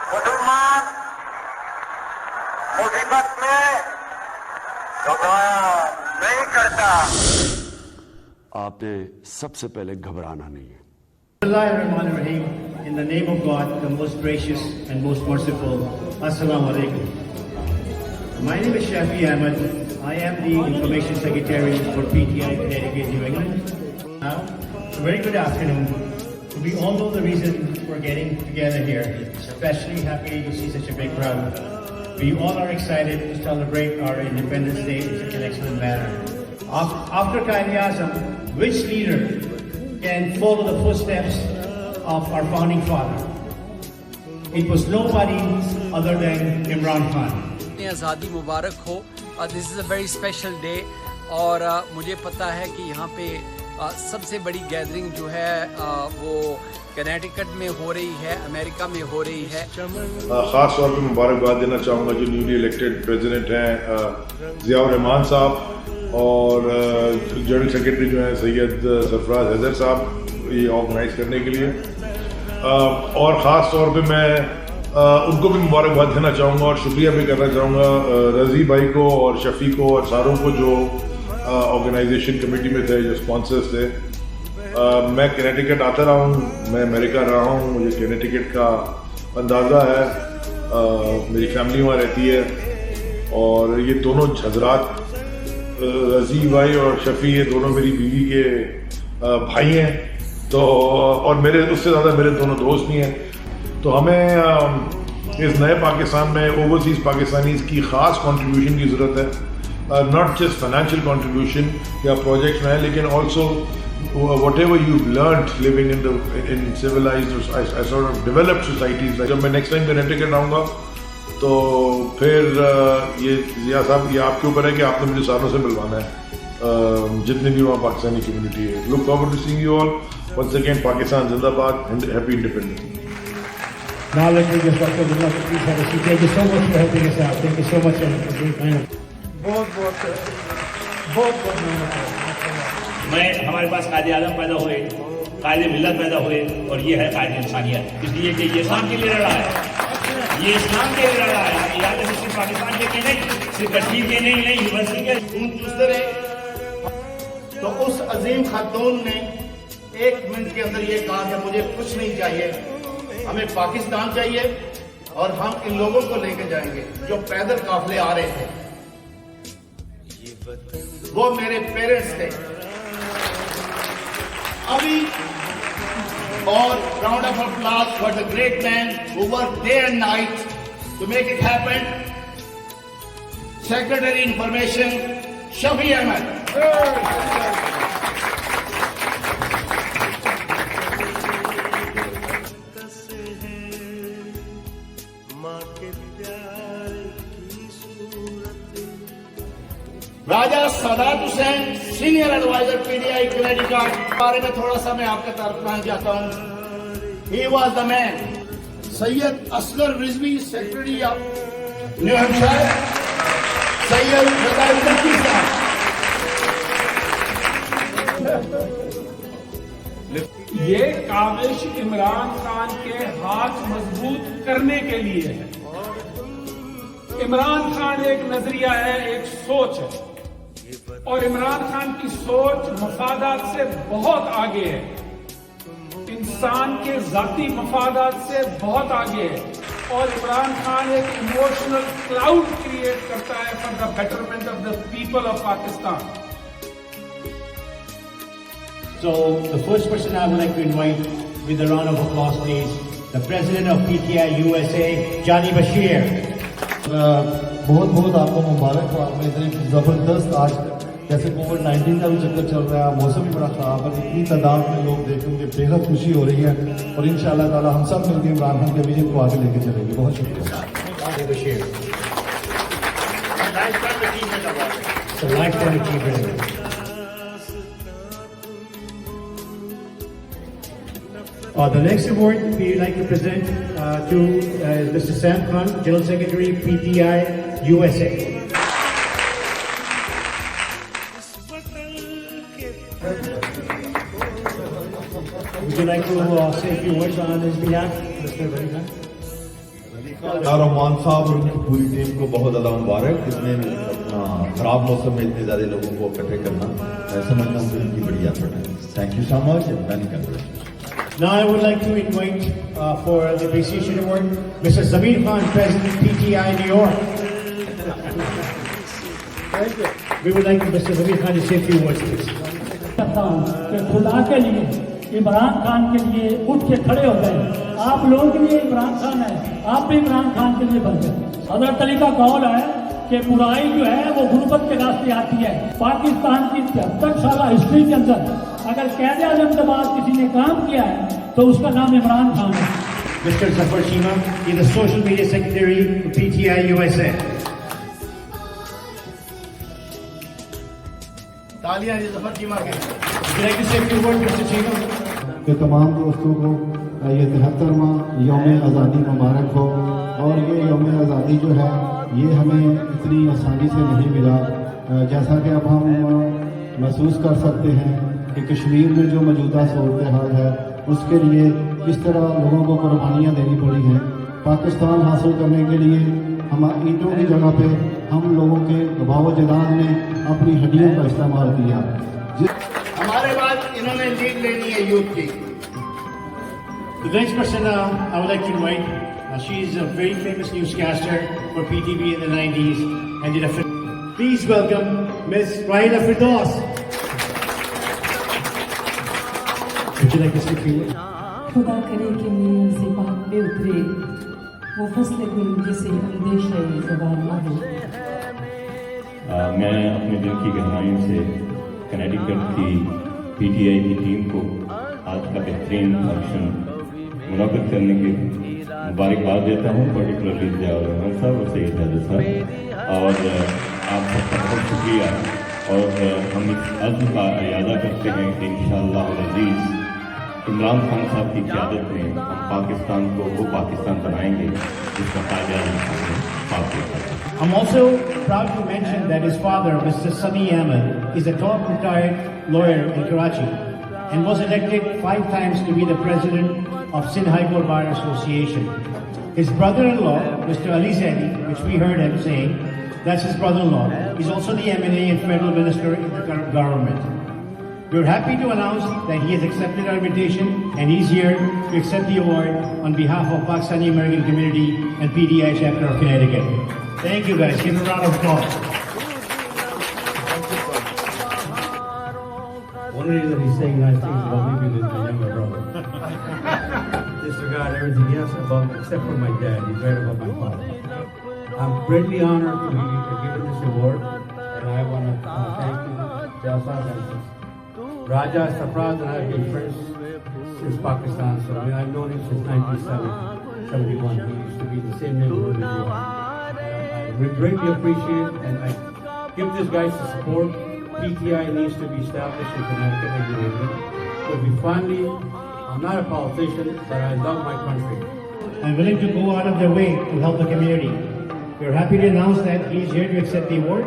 मुसलमान मुसीबत में घबराया नहीं करता। आपने सबसे पहले घबराना नहीं है। In the name of God, the most gracious and most merciful. Assalamu alaikum. My name is Shafi Ahmed. I am the Information Secretary for PTI Connecticut, New England. Now, a very good afternoon. We all know the reason we're getting together here. Especially happy to see such a big crowd. We all are excited to celebrate our Independence Day in such an excellent manner. After Quaid-e-Azam, which leader can follow the footsteps of our founding father? It was nobody other than Imran Khan. आज़ादी मुबारक हो। This is a very special day और मुझे पता है कि यहाँ पे सबसे बड़ी गैदरिंग जो है वो कनेटिकट में हो रही है, अमेरिका में हो रही है। ख़ास तौर पे मुबारकबाद देना चाहूँगा जो न्यूली इलेक्टेड प्रेसिडेंट हैं ज़ियाउर रहमान साहब और जनरल सेक्रेटरी जो हैं सैयद सरफराज हैदर साहब ये ऑर्गेनाइज करने के लिए, और ख़ास तौर पे मैं उनको भी मुबारकबाद देना चाहूँगा और शुक्रिया भी करना चाहूँगा रज़ी भाई को और शफ़ी को और सारों को जो ऑर्गेनाइजेशन कमेटी में थे, जो स्पॉन्सर्स थे। मैं कनेटिकट आता रहा हूँ, मैं अमेरिका रहा हूँ, मुझे कनेटिकट का अंदाज़ा है। मेरी फैमिली वहाँ रहती है और ये दोनों हज़रात रज़ी भाई और शफ़ी ये दोनों मेरी बीवी के भाई हैं, तो और मेरे उससे ज़्यादा मेरे दोनों दोस्त भी हैं। तो हमें इस नए पाकिस्तान में ओवरसीज़ पाकिस्तानीज़ की ख़ास कंट्रीब्यूशन की ज़रूरत है, नॉट जस्ट फाइनेंशियल कंट्रीब्यूशन या प्रोजेक्ट्स में है, लेकिन also whatever you've learned living in civilized sort of developed societies. जब मैं नेक्स्ट टाइम कनेटिकट आऊँगा तो फिर ये जिया साहब ये आपके ऊपर है कि आपने मुझे सारों से मिलवाना है, जितनी भी वहाँ पाकिस्तानी कम्युनिटी है। Look forward to seeing you all once again. Pakistan जिंदाबाद and happy independence. Now let me just Dr. Abdullah, please have a seat. Thank you so much for helping us out. Thank you so much for being kind. बहुत मेहनत है। हमारे पास कायदे-ए-आज़म पैदा हुए, कायदे-मिल्लत पैदा हुए और ये है कायदे-इंसानियत। इसलिए कि ये इस्लाम के लिए लड़ा है, ये इस्लाम के लिए लड़ा है। याद है सिर्फ पाकिस्तान के नहीं, सिर्फ कश्मीर के नहीं यूनिवर्सिटी के। तो उस अजीम खातून ने 1 मिनट के अंदर ये कहा कि मुझे कुछ नहीं चाहिए, हमें पाकिस्तान चाहिए और हम इन लोगों को लेके जाएंगे जो पैदल काफिले आ रहे थे। वो मेरे पेरेंट्स थे। अभी और round of applause for the great man who work day and night to make it happen, secretary information Shafi Ahmed. Raja Sadat Hussain senior adviser PTI Connecticut के बारे में थोड़ा सा मैं आपके तरफ कहना चाहता हूँ। He was the man. Syed Asghar Rizvi secretary of New Hampshire, Syed Razai sahab. ये काविश इमरान खान के हाथ मजबूत करने के लिए है। इमरान खान एक नजरिया है, एक सोच है और इमरान खान की सोच मफादात से बहुत आगे है, इंसान के जाती मफादात से बहुत आगे है। और इमरान खान एक इमोशनल क्लाउड क्रिएट करता है for the betterment of the people of Pakistan. So the first person I would like to invite with a round of applause, please, the President of PTI USA, Johnny Bashir. बहुत बहुत आपको मुबारक हो। आपने इतनी ज़बरदस्त आज जैसे कोविड-19 का भी चक्कर चल रहा है, मौसम भी बड़ा ख़राब है, इतनी तादाद में लोग देख मुझे बेहद खुशी हो रही है और इंशाअल्लाह ताला हम सब मिलकर इमरान खान के विजन को आगे लेके चलेंगे। बहुत शुक्रिया। The next award we would like to present to Mr. Sam Khan, General Secretary, PTI USA. Would you like to say a few words on his behalf, Mr. Barihan? Rahman साहब और उनकी पूरी टीम को बहुत ज़्यादा मुबारक। इतने खराब मौसम में इतने ज़्यादा लोगों को इकट्ठे करना, मैं समझता हूँ कि इनकी बड़ी एफर्ट है। Thank you so much and many congratulations. Now I would like to invite for the Appreciation Award, Mr. Zamir Khan, President PTI New York. Thank you. We would like Mr. Zamir Khan to say a few words, please. कि खुदा के लिए इमरान खान के लिए उठ के खड़े हो गए। आप लोगों के लिए इमरान खान है, आप भी इमरान खान के लिए बन गए। हज़रत अली का कौल है कि बुराई जो है वो गुर्बत के रास्ते आती है। पाकिस्तान की 73 साल हिस्ट्री के अंदर अगर कैद आज़म के बाद किसी ने काम किया है तो उसका नाम इमरान खान है। Mr. Zafar Shima, he is the Social Media Secretary for PTI USA. तालियां जफर शीमा के। Would you like to say a few words, Mr. Shima? के तमाम दोस्तों को ये 73वां यौम आज़ादी मुबारक हो। और ये यौम आज़ादी जो है ये हमें इतनी आसानी से नहीं मिला, जैसा कि अब हम महसूस कर सकते हैं कि कश्मीर में जो मौजूदा सूरत हाल है उसके लिए किस तरह लोगों को कुर्बानियाँ देनी पड़ी हैं। पाकिस्तान हासिल करने के लिए हम ईंटों की जगह पे हम लोगों के दबाव जलाल ने अपनी हड्डियों का इस्तेमाल किया। हमारे बाद इन्होंने लीड लेनी है यूथ की। The next person I would like to invite, she is a very famous newscaster for PTV in the 90s and did a please welcome Ms. Raila Firdaus. Would you like to speak a few words? खुदा करे कि मेरी अर्ज़ पाक पे उतरे वो फसले गुल जिसे अंदेशा ज़बान ना हो। मैं अपने दिल की गहराइयों से कनेटिकट की पीटीआई की टीम को आज का बेहतरीन फंक्शन मुनाकिद करने की मुबारकबाद देता हूँ, पर्टिकुलरली जियाउर रहमान साहब और सैयद जावेद साहब, और आप सबका बहुत शुक्रिया। और हम इस अज़्म का इरादा करते हैं कि इंशाअल्लाह अज़ीज़ इमरान खान साहब की क़यादत में हम पाकिस्तान को वो पाकिस्तान बनाएंगे जिसका कायदा। I'm also proud to mention that his father, Mr. Sami Ahmed, is a top retired lawyer in Karachi and was elected 5 times to be the president of Sindh High Court Bar Association. His brother-in-law, Mr. Ali Zaidi, which we heard him saying, that's his brother-in-law, is also the M&A and federal minister in the current government. We're happy to announce that he has accepted our invitation and he's here to accept the award on behalf of Pakistani American community and PDI chapter of Connecticut. Thank you guys. Give him a round of applause. One reason he's saying nice things about me because he's my younger brother. Disregard everything else about me except for my dad. He's right about my father. I'm greatly honored to be given this award, and I want to thank you, Jasad and Raja Sarfraz, and I've been friends since Pakistan. So I've known him since 1971. He used to be in the same neighborhood as you are. We greatly appreciate and I give this guys the support. PTI needs to be established in Connecticut and New England. So we finally, I'm not a politician, but I love my country. I'm willing to go out of their way to help the community. We're happy to announce that he is here to accept the award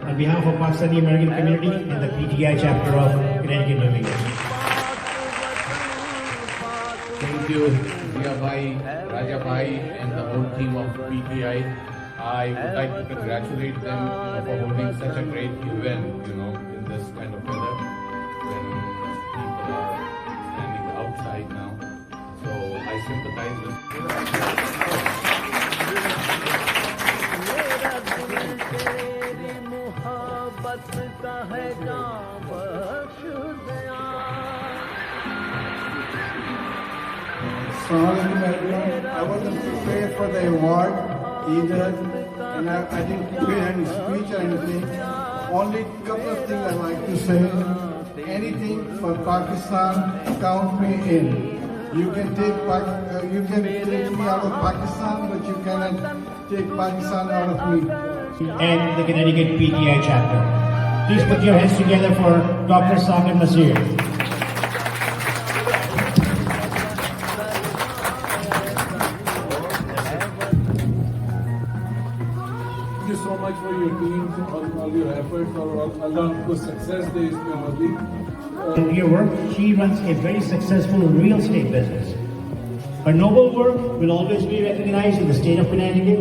on behalf of Pakistani American community and the PTI chapter of Connecticut, New England. Thank you, Zia Bhai, Raja Bhai, and the whole team of PTI. I would like to congratulate them for holding such a great event, in this kind of weather when people are standing outside now. So I sympathize with I wasn't prepared for the award either, and I didn't prepare any speech or anything. Only a couple of things I'd like to say. Anything for Pakistan, count me in. You can take me out of Pakistan, but you cannot take Pakistan out of me. And the Connecticut PTI chapter. Please put your hands together for Dr. Saqib Nasir. Thank you so much for your teams, all your efforts, और अल्लाह को success दे इसमें मज़ीद. In your work, she runs a very successful real estate business. Her noble work will always be recognized in the state of Connecticut,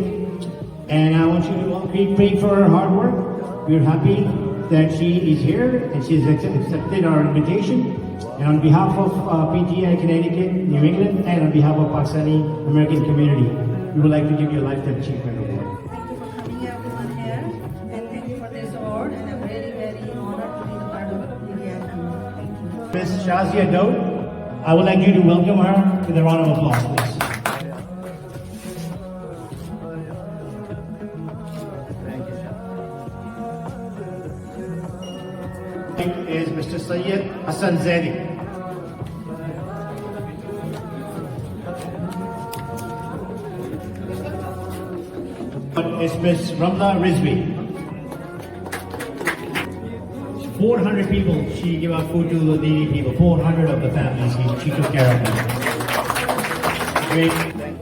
and I want you to all be praying for her hard work. We're happy that she is here and she's accepted our invitation. And on behalf of PTI Connecticut, New England, and on behalf of Pakistani American community, we would like to give you a Lifetime Achievement Award. Thank you for having everyone here, and thank you for this award, and I'm very, very honored to be the part of PTI community. Thank you. Ms. Shazia Daud, I would like you to welcome her with a round of applause, please. Is Mr. Syed Hassan Zaidi. Is Ms. Ramla Rizvi. 400 people, she gave out food to the needy people. 400 of the families she took care of them. Great.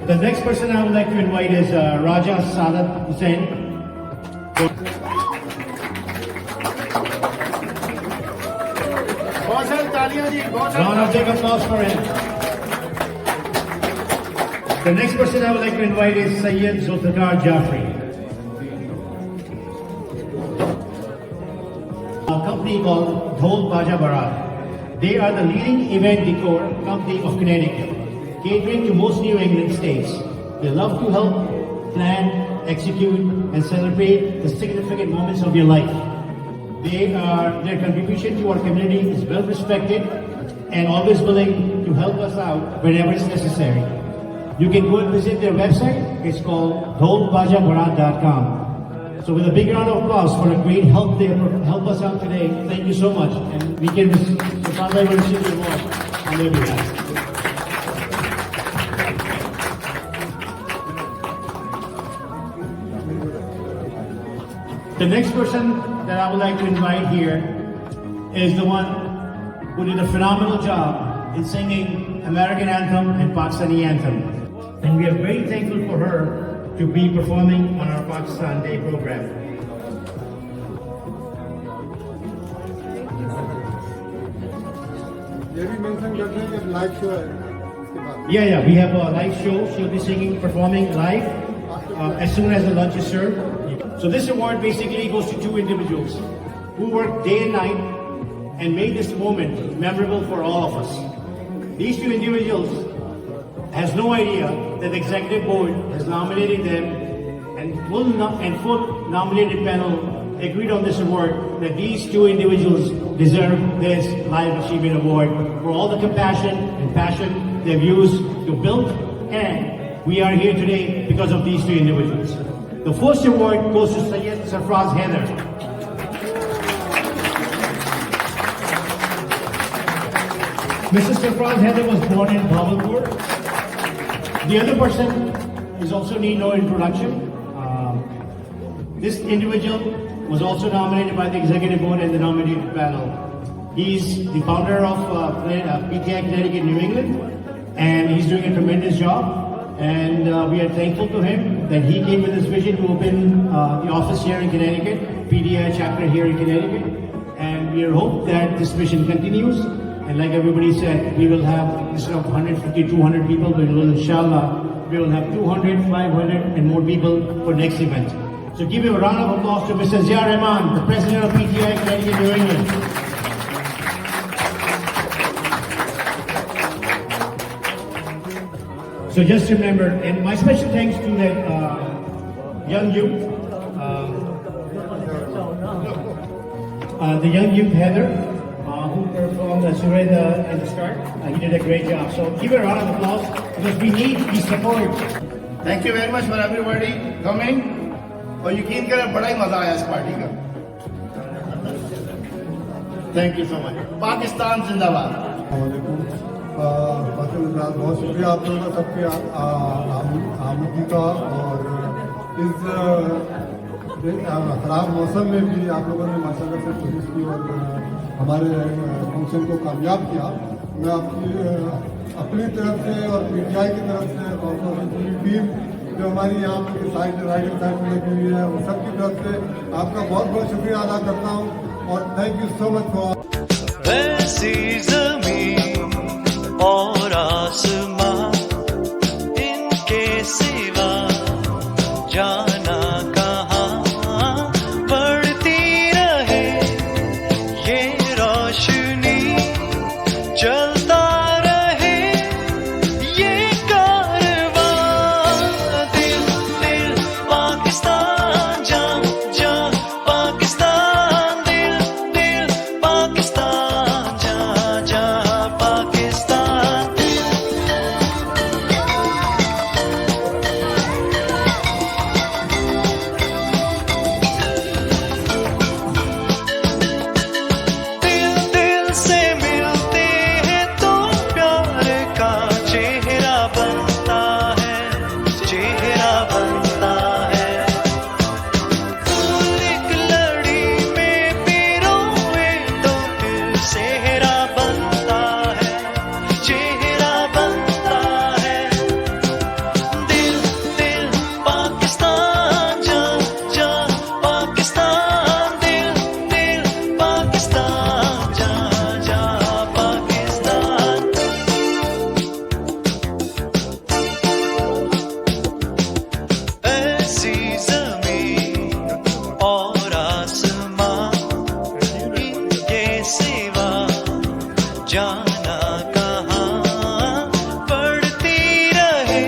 The next person I would like to invite is Raja Sadat Hussain. Round of big applause for him. The next person I would like to invite is Syed Zulfikar Jafri. A company called Dhol Baja Barat. They are the leading event decor company of Connecticut, catering to most New England states. They love to help plan, execute, and celebrate the significant moments of your life. Their contribution to our community is well respected and always willing to help us out whenever it's necessary. You can go and visit their website. It's called dholbajabarat.com. So with a big round of applause for a great help us out today. Thank you so much. And we can receive the award on their behalf. The next person that I would like to invite here is the one who did a phenomenal job in singing American anthem and Pakistani anthem. And we are very thankful for her to be performing on our Pakistan Day program. ये भी mention करते हैं कि live show है इसके बाद. Yeah, we have a live show. She'll be singing, performing live as soon as the lunch is served. So this award basically goes to two individuals who worked day and night and made this moment memorable for all of us. These two individuals has no idea that the executive board has nominated them and full nominated panel agreed on this award, that these two individuals deserve this Life Achievement Award for all the compassion and passion they've used to build, and we are here today because of these two individuals. The first award goes to Syed Sarfraz Haider. Mrs. Sarfraz Haider was born in Bhavalpur. The other person is also need no introduction. This individual was also nominated by the executive board and the nominated panel. He's the founder of PTI Connecticut, New England, and he's doing a tremendous job. And we are thankful to him that he came with his vision to open the office here in Connecticut, PTI chapter here in Connecticut. And we hope that this mission continues. And like everybody said, we will have, instead of 150, 200 people, we will, inshallah, we will have 200, 500 and more people for next event. So give a round of applause to Mr. Zia Rahman, the president of PTI Connecticut, New England. So just remember, and my special thanks to that young youth, Heather, who performed the Surrender at the start. He did a great job. So give a round of applause because we need the support. Thank you very much for everybody coming. और यकीन करें बड़ा ही मजा आया इस party का. Thank you so much. Pakistan जिंदाबाद. बहुत शुक्रिया आप लोगों का सबके आमदनी का, और इस खराब मौसम में भी आप लोगों ने माशाल्लाह से कोशिश की और हमारे फंक्शन को कामयाब किया. मैं अपनी तरफ से और पीटीआई की तरफ से और पूरी टीम जो हमारी यहाँ पर राइडर साइड में लगी हुई है, वो सबकी तरफ से आपका बहुत बहुत शुक्रिया अदा करता हूँ और thank you so much for. और आसमां सिवा जाना कहाँ बढ़ती रहे ये रोशनी चलता रहे ये कारवां दिल दिल पाकिस्तान जा जा पाकिस्तान दिल दिल पाकिस्तान जा जा पाकिस्तान दिल दिल से मिलते हैं तो प्यार का चेहरा बनता है चेहरा बनता है फूल एक लड़ी में पिरोए तो फिर सेहरा बनता है चेहरा बनता है दिल दिल पाकिस्तान जा जा पाकिस्तान दिल दिल पाकिस्तान जा जा पाकिस्तान ऐसी ज़मीन और आसमां इनके सिवा जाना कहाँ पड़ती रहे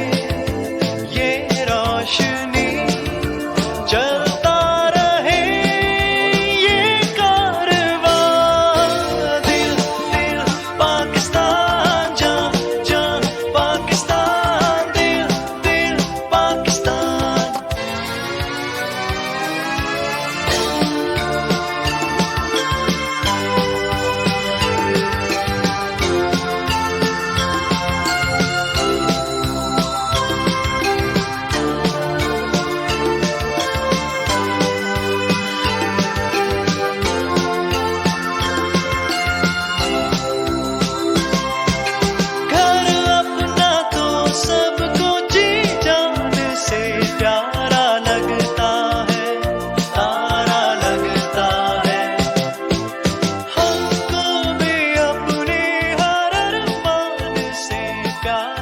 ये रोशनी चलता रहे ये कारवां दिल दिल पाकिस्तान जा जा पाकिस्तान दिल दिल पाकिस्तान घर अपना तो सबको जी जान से प्यारा लगता है तारा लगता है हमको भी अपने हर अरमान से प्यारा